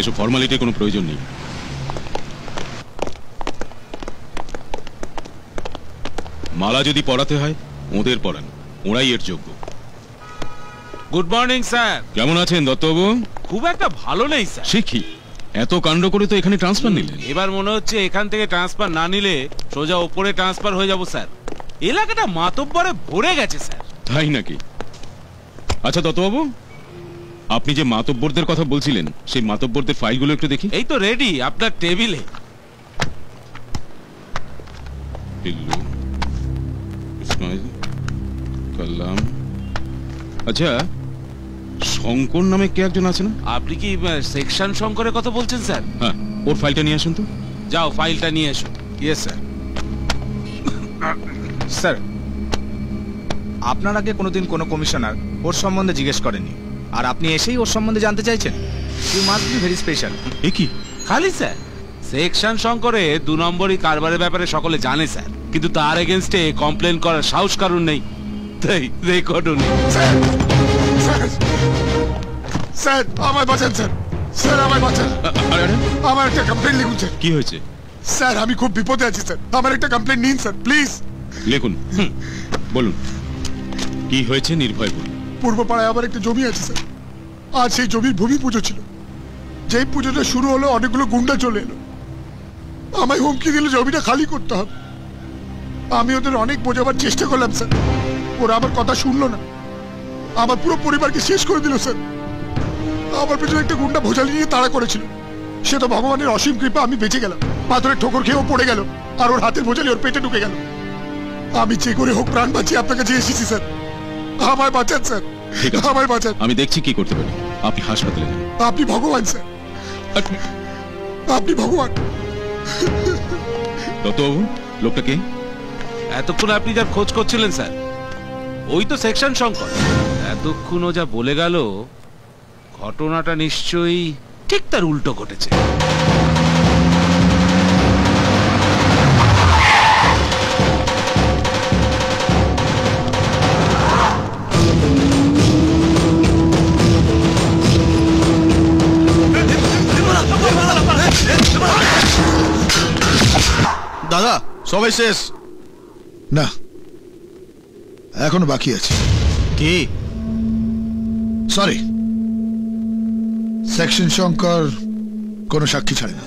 এসব ফর্মালিটির কোনো প্রয়োজন নেই। মালা যদি পড়াতে হয় ওদের পড়ান, ওরাই এর যোগ্য। Good morning sir. কেমন আছেন দত্তবাবু? খুব একটা ভালো নেই স্যার। সে কি, এত কাণ্ড করে তো এখানে ট্রান্সফার নিলেন। এবার মনে হচ্ছে এখান থেকে ট্রান্সফার না নিলে সোজা ওপরে ট্রান্সফার হয়ে যাব স্যার। এলাকাটা মাতব্বরে ভরে গেছে স্যার। তাই নাকি? আচ্ছা দত্তবাবু, আপনি যে মাতব্বরদের কথা বলছিলেন সেই মাতব্বরদের ফাইলগুলো একটু দেখি। এই তো রেডি আপনার টেবিলে। কালাম। আচ্ছা, শঙ্কর নামে কে একজন আছে না? আপনি কি সেকশন শঙ্করের কথা বলছেন স্যার? হ্যাঁ, ওর ফাইলটা নিয়ে আসুন তো। যাও ফাইলটা নিয়ে এসো। Yes sir. স্যার, আপনার আগে কোনোদিন কোনো কমিশনার ওর সম্বন্ধে জিজ্ঞেস করেনি, আর আপনি এসেই ওর সম্বন্ধে জানতে চাইছেন। You must be very special. এ কি? খালি স্যার, সেকশন শঙ্করে 2 নম্বরই কারবারের ব্যাপারে সকলে জানে স্যার, কিন্তু তার এগেইনস্টে কমপ্লেন করার সাহস কারণ নেই, তাই রেকর্ডও নেই। স্যার আমায় বাঁচান স্যার, স্যার আমায় বাঁচান। আমার একটা কমপ্লেন লিখুন স্যার। কি হয়েছে? স্যার আমি খুব বিপদে আছি স্যার, আমার একটা কমপ্লেন নিন স্যার প্লিজ। লিখুন, বলুন কি হয়েছে, নির্ভয় বলুন। পূর্বপাড়ায় আবার একটা জমি আছে স্যার, আজ সেই জমির ভূমি পুজো ছিল। যেই পুজোটা শুরু হলো অনেকগুলো গুন্ডা চলে এলো, আমায় হুমকি দিল জমিটা খালি করতে হবে। আমি ওদের অনেক বোঝাবার চেষ্টা করলাম স্যার, ওরা আমার কথা শুনলো না, আমার পুরো পরিবারকে শেষ করে দিল স্যার। আমার পেছনে একটা গুন্ডা ভোজালি নিয়ে তাড়া করেছিল, সে তো ভগবানের অসীম কৃপা আমি বেঁচে গেলাম। পাথরের ঠোকর খেয়েও পড়ে গেল, আর ওর হাতের ভোজালি ওর পেটে ঢুকে গেল। আমি যে করে হোক প্রাণ বাঁচিয়ে আপনার কাছে এসেছি স্যার, আমায় বাঁচান স্যার, আমায় বাঁচান। আমি দেখছি কি করতে পারি। আপনি হাসপাতালে যান। আপনি ভগবান স্যার, আপনি ভগবান। দত্তবাবু, লোকটা কে? এতক্ষণ আপনি যার খোঁজ করছিলেন স্যার, ওই তো সেকশন শঙ্কর। এতক্ষণ ও যা বলে গেল, ঘটনাটা নিশ্চয়ই ঠিক তার উল্টো ঘটেছে। দাদা সবাই শেষ? না, এখনো বাকি আছে। কি? সরি, সেকশন শঙ্কর কোনো সাক্ষী ছাড়ে না।